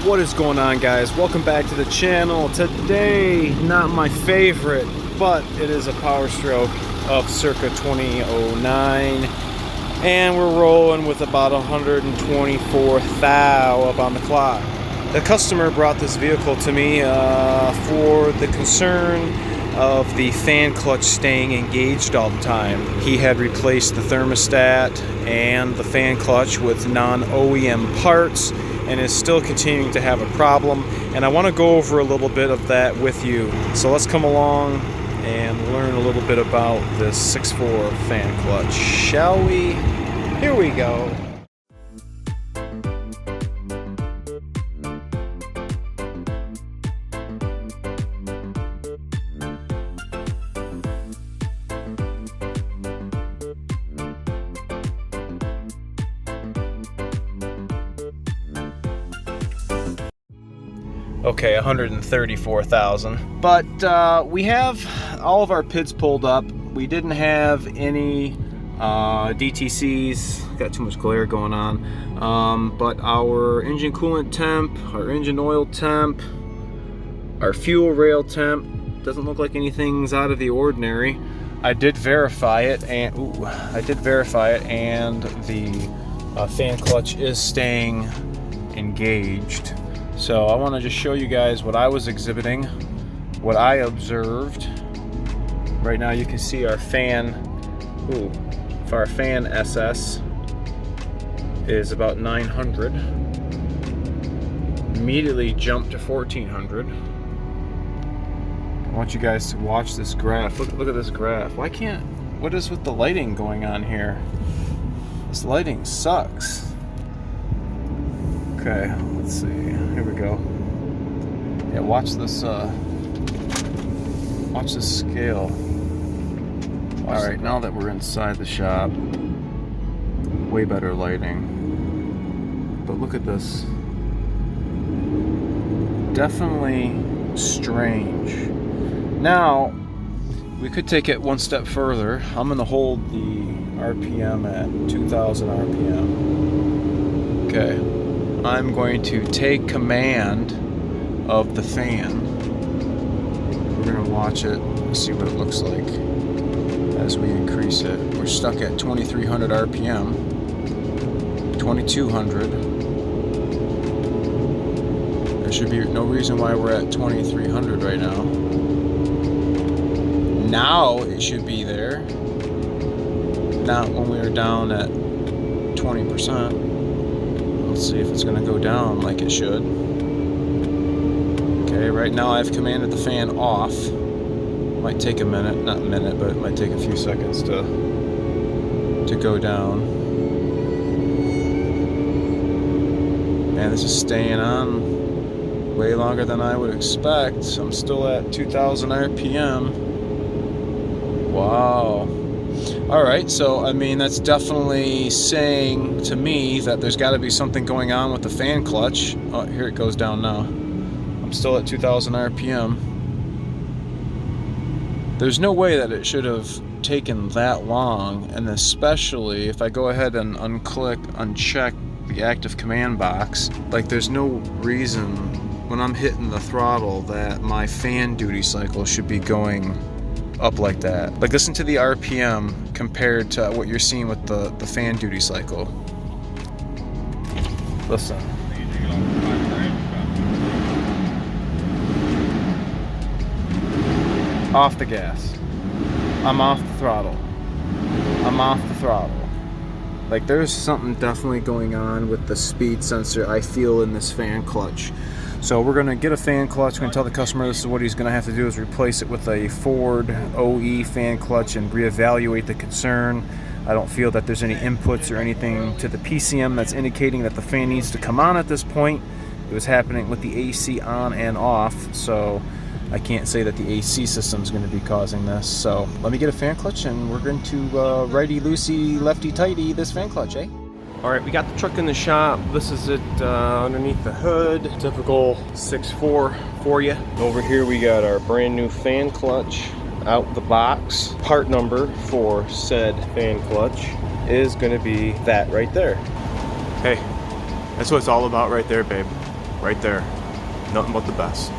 What is going on, guys? Welcome back to the channel. Today, not my favorite, but it is a Power Stroke of circa 2009, and we're rolling with about 124 thou up on the clock. The customer brought this vehicle to me for the concern of the fan clutch staying engaged all the time. He had replaced the thermostat and the fan clutch with non-OEM parts and is still continuing to have a problem, and I want to go over a little bit of that with you. So let's come along and learn a little bit about this 6.4 fan clutch, shall we? Here we go. Okay, 134,000. But we have all of our PIDs pulled up. We didn't have any DTCs. Got too much glare going on. But our engine coolant temp, our engine oil temp, our fuel rail temp, doesn't look like anything's out of the ordinary. I did verify it, and the fan clutch is staying engaged. So I want to just show you guys what I was exhibiting, what I observed. Right now you can see our fan, if our fan SS is about 900. Immediately jumped to 1400. I want you guys to watch this graph. Look at this graph. What is with the lighting going on here? This lighting sucks. Okay, let's see. Here we go. Yeah, watch this scale. All right, now that we're inside the shop, way better lighting. But look at this. Definitely strange. Now, we could take it one step further. I'm gonna hold the RPM at 2,000 RPM. Okay. I'm going to take command of the fan. We're going to watch it and see what it looks like as we increase it. We're stuck at 2,300 RPM, 2,200. There should be no reason why we're at 2,300 right now. Now it should be there. Not when we were down at 20%. Let's see if it's going to go down like it should. Okay, right now I've commanded the fan off. Might take a minute, not a minute, but it might take a few seconds to go down. Man, this is staying on way longer than I would expect. I'm still at 2,000 RPM. Wow. Alright, so I mean that's definitely saying to me that there's got to be something going on with the fan clutch. Oh, here it goes down now. I'm still at 2,000 RPM. There's no way that it should have taken that long, and especially if I go ahead and uncheck the active command box, like there's no reason when I'm hitting the throttle that my fan duty cycle should be going up like that. Like, listen to the RPM compared to what you're seeing with the fan duty cycle. Listen. Off the gas. I'm off the throttle. I'm off the throttle. Like, there's something definitely going on with the speed sensor I feel in this fan clutch. So we're going to get a fan clutch. We're going to tell the customer this is what he's going to have to do, is replace it with a Ford OE fan clutch and reevaluate the concern. I don't feel that there's any inputs or anything to the PCM that's indicating that the fan needs to come on at this point. It was happening with the AC on and off, so I can't say that the AC system is going to be causing this. So let me get a fan clutch and we're going to righty-loosey, lefty-tighty this fan clutch, eh? Alright, we got the truck in the shop. This is it underneath the hood. Typical 6.4 for you. Over here we got our brand new fan clutch out the box. Part number for said fan clutch is going to be that right there. Hey, that's what it's all about right there, babe. right there. Nothing but the best.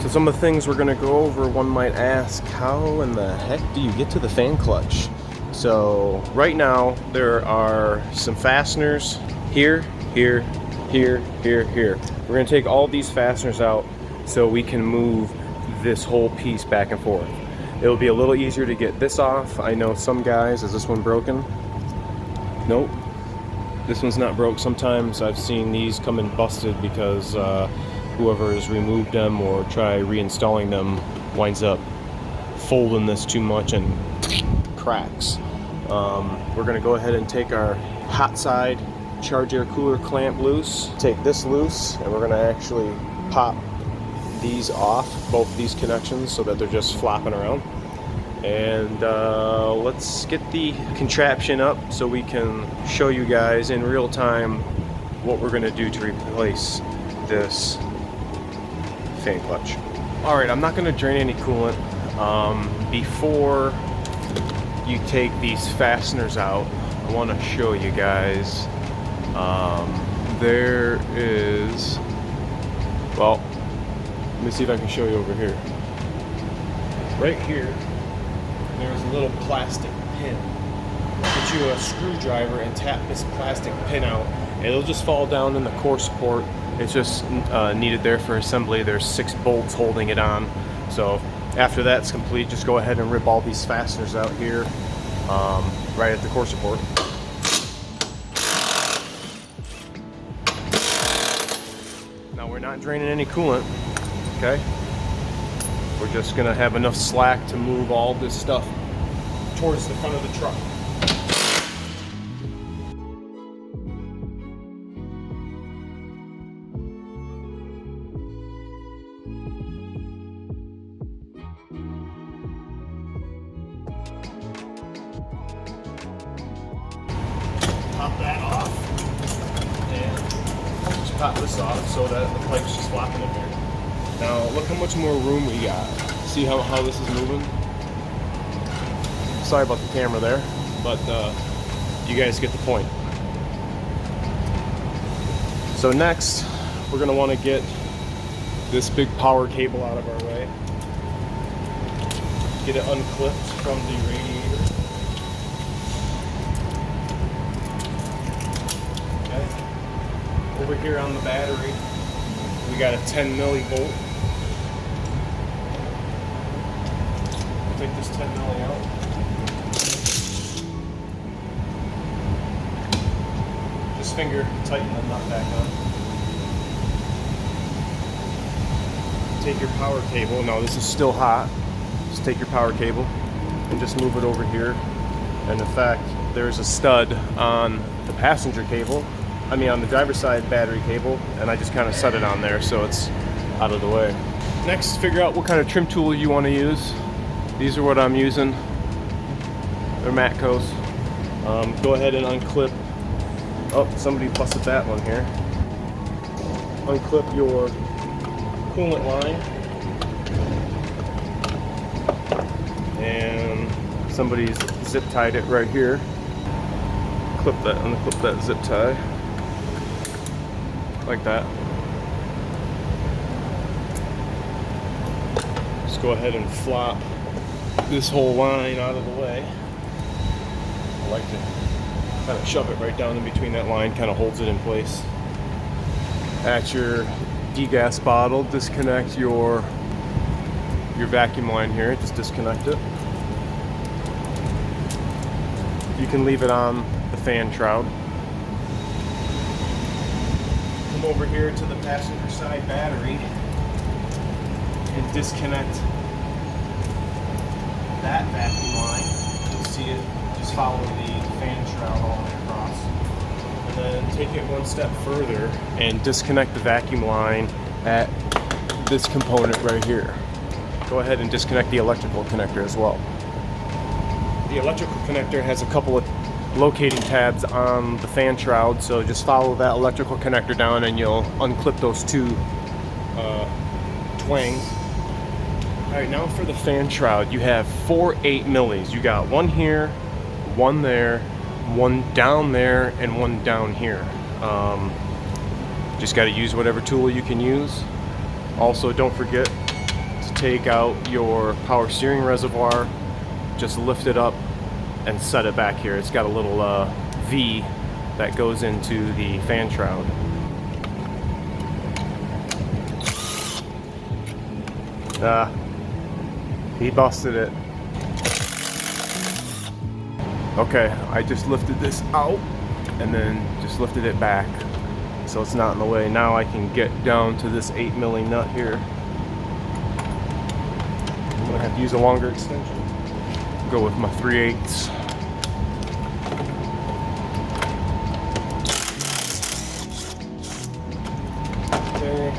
So some of the things we're gonna go over, one might ask, how in the heck do you get to the fan clutch? So right now there are some fasteners here, here, here, here, here. We're gonna take all these fasteners out so we can move this whole piece back and forth. It'll be a little easier to get this off. I know some guys, is this one broken? Nope. This one's not broke. Sometimes I've seen these come in busted because whoever has removed them or try reinstalling them winds up folding this too much and cracks. We're gonna go ahead and take our hot side charge air cooler clamp loose, take this loose, and we're gonna actually pop these off, both these connections, so that they're just flopping around. And let's get the contraption up so we can show you guys in real time what we're gonna do to replace this fan clutch. All right, I'm not gonna drain any coolant. Before you take these fasteners out, I wanna show you guys, there is, well, let me see if I can show you over here. Right here, there's a little plastic pin. Get you a screwdriver and tap this plastic pin out. It'll just fall down in the core support. It's just needed there for assembly. There's 6 bolts holding it on. So after that's complete, just go ahead and rip all these fasteners out here, right at the core support. Now we're not draining any coolant, okay? We're just gonna have enough slack to move all this stuff towards the front of the truck. Pop that off, and just pop this off so that the pipe's just flopping in here. Now look how much more room we got. See how this is moving? Sorry about the camera there, but you guys get the point. So next, we're gonna wanna get this big power cable out of our way. Get it unclipped from the radiator. Okay. Over here on the battery, we got a 10 millivolt. Take this 10 milli out. Just finger tighten the nut back on. Take your power cable. Now this is still hot. Just take your power cable and just move it over here. And in fact, there's a stud on the passenger cable. I mean on the driver's side battery cable, and I just kind of set it on there so it's out of the way. Next, figure out what kind of trim tool you want to use. These are what I'm using. They're Matcos. Go ahead and unclip. Oh, somebody busted that one here. Unclip your coolant line. And somebody's zip tied it right here. Clip that, unclip that zip tie. Like that. Just go ahead and flop this whole line out of the way. I like to kind of shove it right down in between that line, kind of holds it in place. At your degas bottle, disconnect your vacuum line here, just disconnect it. You can leave it on the fan shroud. Come over here to the passenger side battery and disconnect that vacuum line. You'll see it just follow the fan shroud all the way across. And then take it one step further and disconnect the vacuum line at this component right here. Go ahead and disconnect the electrical connector as well. The electrical connector has a couple of locating tabs on the fan shroud, so just follow that electrical connector down and you'll unclip those 2 twangs. Alright, now for the fan shroud, you have 4 8 millis. You got one here, one there, one down there, and one down here. Just got to use whatever tool you can use. Also, don't forget to take out your power steering reservoir, just lift it up and set it back here. It's got a little V that goes into the fan shroud. He busted it. Okay, I just lifted this out and then just lifted it back so it's not in the way. Now I can get down to this 8 milli nut here. I'm gonna have to use a longer extension. Go with my 3/8. Okay,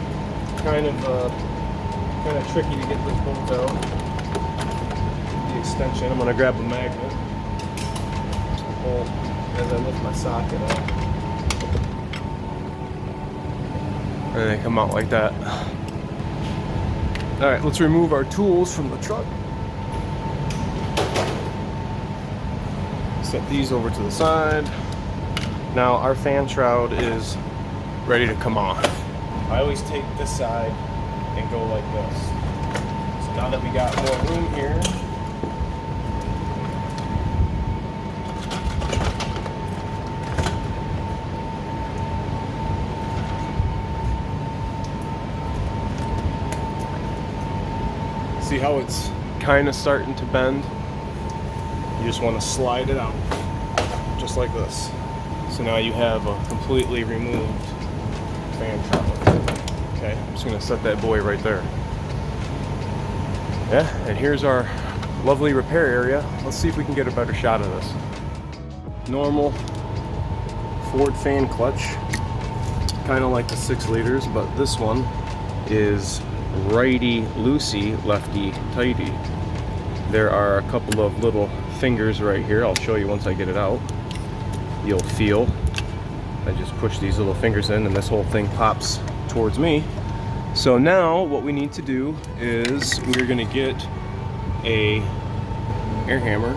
kind of tricky to get this bolt out. The extension. I'm gonna grab a magnet. Pull as I lift my socket up. And they come out like that. All right, let's remove our tools from the truck. Set these over to the side. Now our fan shroud is ready to come off. I always take this side and go like this. So now that we got more room here, see how it's kind of starting to bend? You just want to slide it out, just like this. So now you have a completely removed fan shroud. Okay, I'm just gonna set that boy right there. Yeah, and here's our lovely repair area. Let's see if we can get a better shot of this. Normal Ford fan clutch, kind of like the 6 liters, but this one is righty loosey, lefty tighty. There are a couple of little fingers right here. I'll show you once I get it out. You'll feel. I just push these little fingers in and this whole thing pops towards me. So now what we need to do is we're going to get a air hammer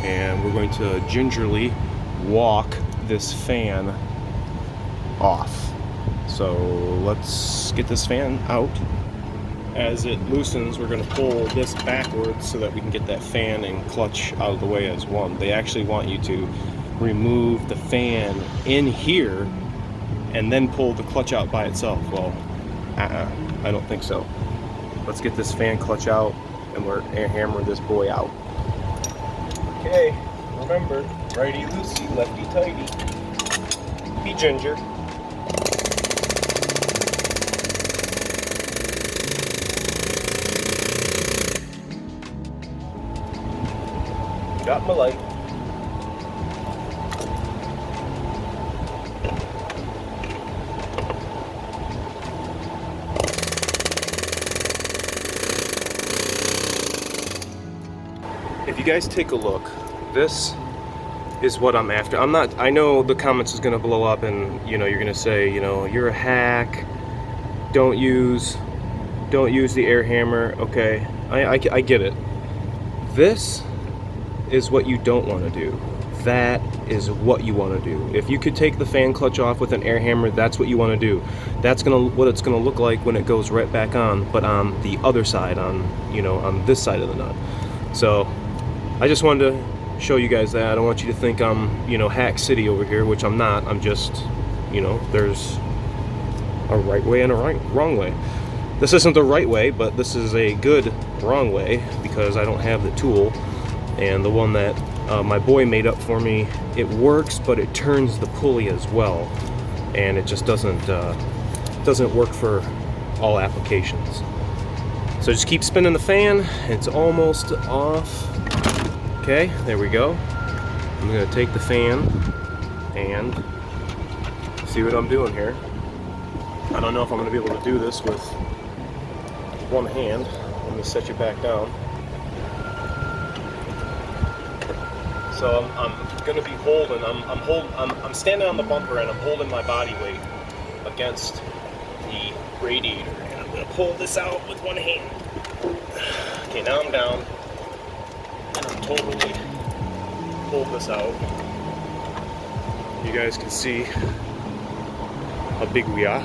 and we're going to gingerly walk this fan off. So let's get this fan out. As it loosens, we're going to pull this backwards so that we can get that fan and clutch out of the way as one. They actually want you to remove the fan in here and then pull the clutch out by itself. Well, I don't think so. Let's get this fan clutch out and we're air hammer this boy out. Okay, remember, righty loosey, lefty tighty. Be ginger. Got my light. If you guys take a look, this is what I'm after. I know the comments is gonna blow up and you're gonna say, you're a hack, don't use the air hammer. Okay, I get it. This is what you don't want to do. That is what you want to do. If you could take the fan clutch off with an air hammer, that's what you want to do. That's what it's gonna look like when it goes right back on, but on the other side, on this side of the nut. So I just wanted to show you guys that. I don't want you to think I'm hack city over here, which I'm not. I'm just there's a right way and a wrong way. This isn't the right way, but this is a good wrong way because I don't have the tool. And the one that my boy made up for me, it works, but it turns the pulley as well, and it just doesn't work for all applications. So just keep spinning the fan. It's almost off. Okay, there we go. I'm gonna take the fan and see what I'm doing here. I don't know if I'm gonna be able to do this with one hand. Let me set you back down. So I'm gonna be holding. I'm standing on the bumper and I'm holding my body weight against the radiator, and I'm gonna pull this out with one hand. Okay, now I'm down, and I'm totally pulled this out. You guys can see how big we are.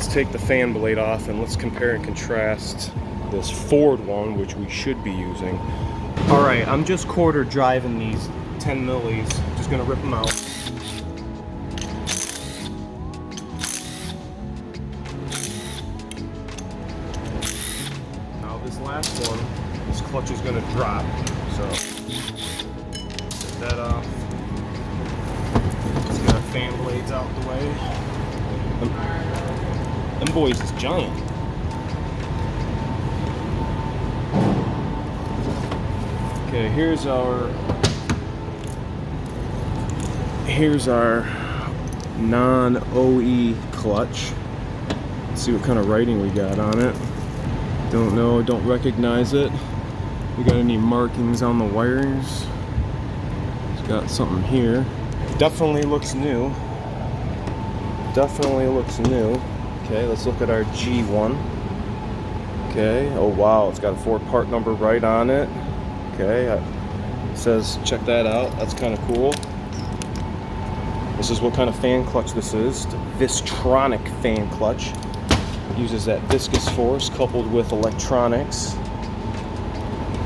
let's take the fan blade off and let's compare and contrast this Ford one, which we should be using. All right, I'm just quarter driving these 10 millis. Just gonna rip them out. Now this last one, this clutch is gonna drop. So get that off. Let's get our fan blades out the way. Them boys is giant. Okay, here's our non-OE clutch. Let's see what kind of writing we got on it. Don't know, don't recognize it. We got any markings on the wires? It's got something here. Definitely looks new. Definitely looks new. Okay, let's look at our G1. Okay, oh wow, it's got a Ford part number right on it. Okay, it says check that out. That's kind of cool. This is what kind of fan clutch this is. It's a Vistronic fan clutch. It uses that viscous force coupled with electronics.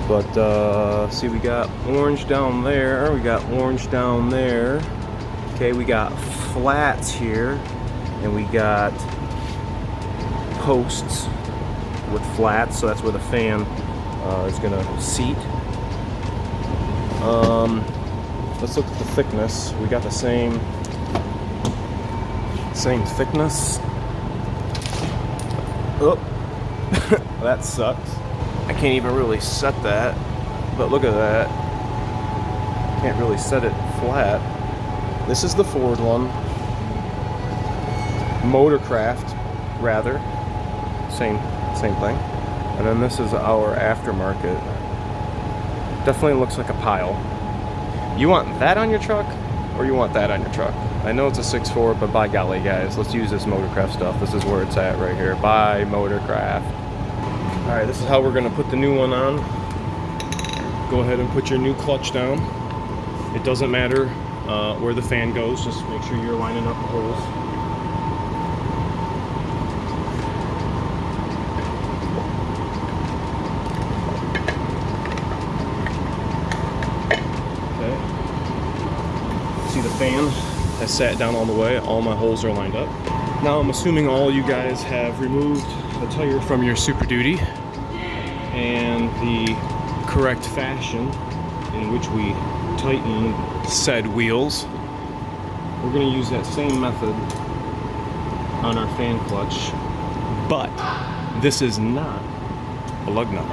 But see, we got orange down there. We got orange down there. Okay, we got flats here, and we got posts with flats. So that's where the fan is gonna seat. Let's look at the thickness. We got the same thickness. Oh, that sucks. I can't even really set that, but look at that. Can't really set it flat. This is the Ford one. Motorcraft, rather. Same thing. And then this is our aftermarket. Definitely looks like a pile. You want that on your truck, or you want that on your truck? I know it's a 6.4, but by golly, guys, let's use this Motorcraft stuff. This is where it's at right here. Buy Motorcraft. All right, this is how we're gonna put the new one on. Go ahead and put your new clutch down. It doesn't matter where the fan goes. Just make sure you're lining up the holes. The fan has sat down all the way. All my holes are lined up. Now I'm assuming all you guys have removed the tire from your Super Duty and the correct fashion in which we tighten said wheels. We're going to use that same method on our fan clutch, but this is not a lug nut.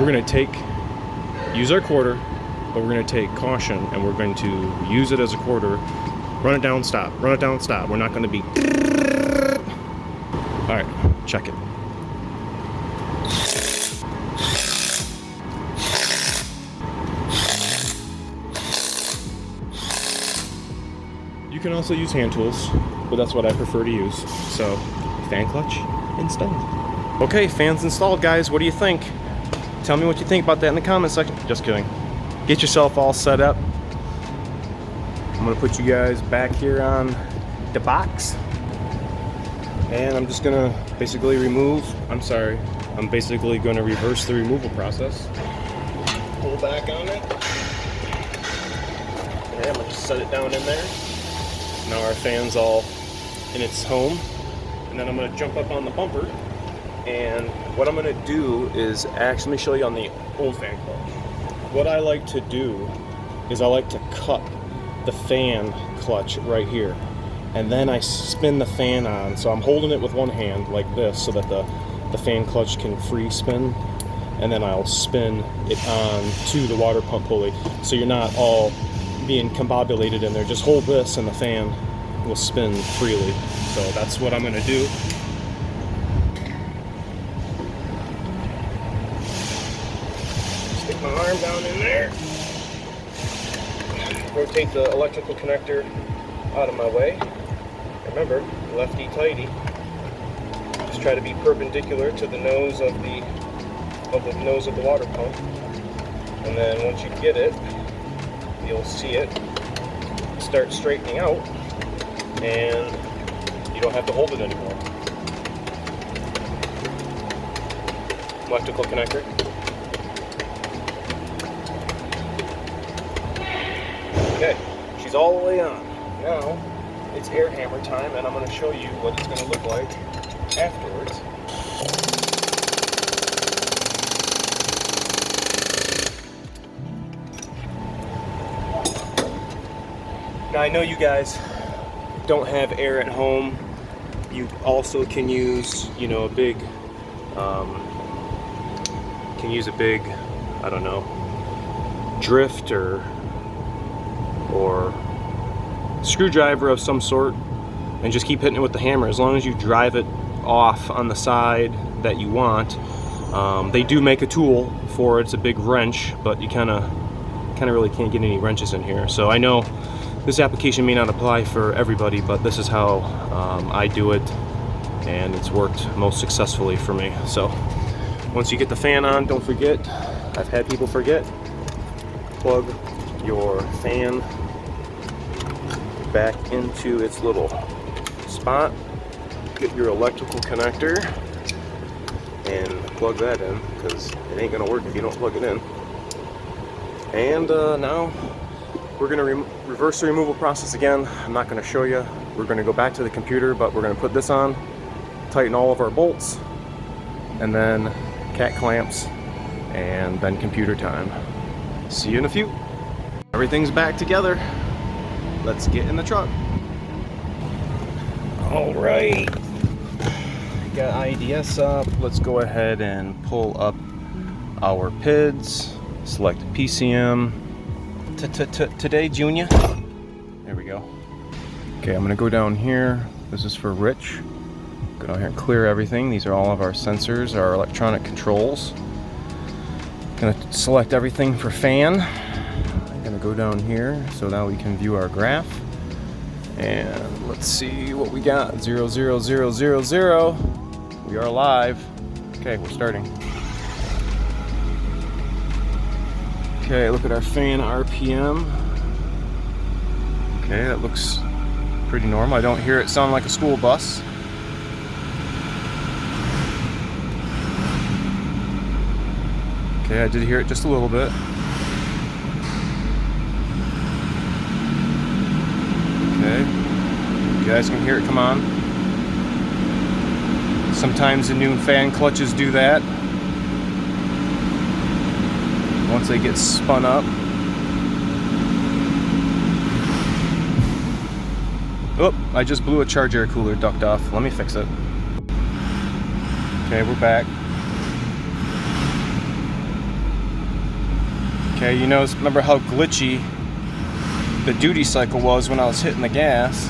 We're going to use our quarter, but we're going to take caution and we're going to use it as a quarter. Run it down, stop. Run it down, stop. We're not going to be... All right, check it. You can also use hand tools, but that's what I prefer to use. So, fan clutch installed. Okay, fans installed, guys. What do you think? Tell me what you think about that in the comment section. Just kidding. Get yourself all set up. I'm gonna put you guys back here on the box. And I'm just gonna basically I'm basically gonna reverse the removal process. Pull back on it. Okay, I'm gonna just set it down in there. Now our fan's all in its home. And then I'm gonna jump up on the bumper. And what I'm gonna do is actually, let me show you on the old fan clutch. What I like to do is I like to cut the fan clutch right here. And then I spin the fan on. So I'm holding it with one hand like this so that the fan clutch can free spin. And then I'll spin it on to the water pump pulley. So you're not all being combobulated in there. Just hold this and the fan will spin freely. So that's what I'm gonna do. Stick my arm down in there. Rotate the electrical connector out of my way. Remember, lefty tighty. Just try to be perpendicular to the nose of the water pump. And then once you get it, you'll see it start straightening out, and you don't have to hold it anymore. Electrical connector. Okay, she's all the way on. Now it's air hammer time, and I'm going to show you what it's going to look like afterwards. Now I know you guys don't have air at home. You also can use, you know, a big, I don't know, drift or screwdriver of some sort, and just keep hitting it with the hammer. As long as you drive it off on the side that you want. They do make a tool for it. It's a big wrench, but you kind of really can't get any wrenches in here. So I know this application may not apply for everybody, but this is how I do it, and it's worked most successfully for me. So once you get the fan on, don't forget, I've had people forget, plug your fan back into its little spot, get your electrical connector, and plug that in, because it ain't gonna work if you don't plug it in. And now we're gonna reverse the removal process again. I'm not gonna show you. We're gonna go back to the computer, but we're gonna put this on, tighten all of our bolts, and then cat clamps, and then computer time. See you in a few. Everything's back together. Let's get in the truck. All right. Got IDS up. Let's go ahead and pull up our PIDs. Select PCM. Today, Junior. There we go. Okay, I'm gonna go down here. This is for Rich. Go down here and clear everything. These are all of our sensors, our electronic controls. Gonna select everything for fan. I'm gonna go down here so now we can view our graph. And let's see what we got. 00000. We are live. Okay, we're starting. Okay, look at our fan RPM. Okay, that looks pretty normal. I don't hear it sound like a school bus. Okay, I did hear it just a little bit. Okay, you guys can hear it, come on. Sometimes the new fan clutches do that once they get spun up. Oh, I just blew a charge air cooler duct off. Let me fix it. Okay, we're back. Okay, you know, remember how glitchy the duty cycle was when I was hitting the gas?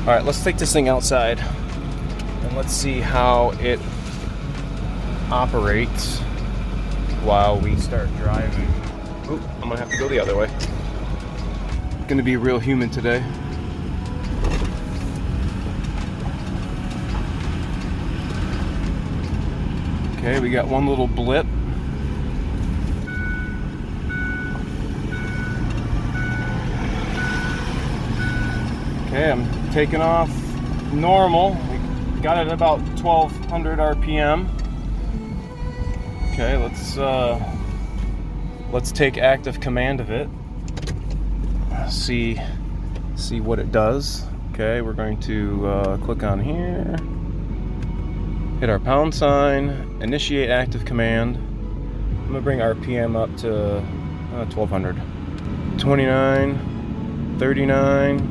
All right, let's take this thing outside and let's see how it operates while we start driving. Oop, I'm gonna have to go the other way. Gonna be real human today. Okay, we got one little blip. Okay, I'm taking off normal. We got it at about 1200 RPM. Okay, let's take active command of it. See what it does. Okay, we're going to click on here, hit our pound sign, initiate active command. I'm gonna bring RPM up to 1200, 29, 39.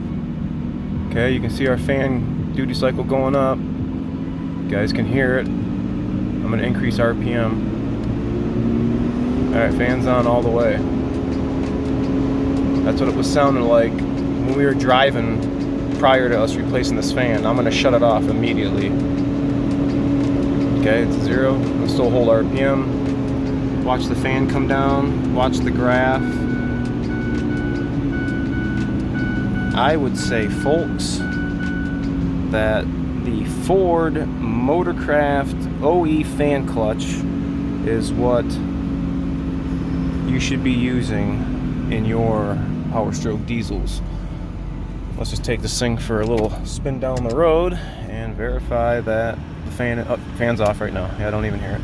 Okay, you can see our fan duty cycle going up. You guys can hear it. I'm gonna increase RPM. All right, fans on all the way. That's what it was sounding like when we were driving prior to us replacing this fan. I'm gonna shut it off immediately. Okay, it's 0. I'm gonna still hold RPM. Watch the fan come down. Watch the graph. I would say, folks, that the Ford Motorcraft OE fan clutch is what you should be using in your Power Stroke diesels. Let's just take this thing for a little spin down the road and verify that the fan's off right now. Yeah, I don't even hear it.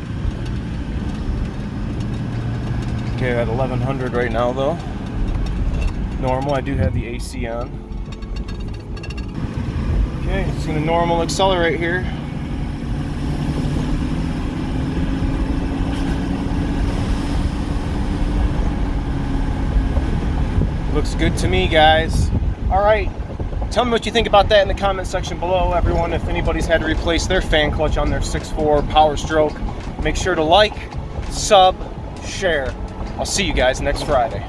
Okay, at 1100 right now though. Normal, I do have the AC on. Okay, just gonna normal accelerate here. Looks good to me, guys. All right, tell me what you think about that in the comment section below, everyone. If anybody's had to replace their fan clutch on their 6.4 Power Stroke, make sure to like, sub, share. I'll see you guys next Friday.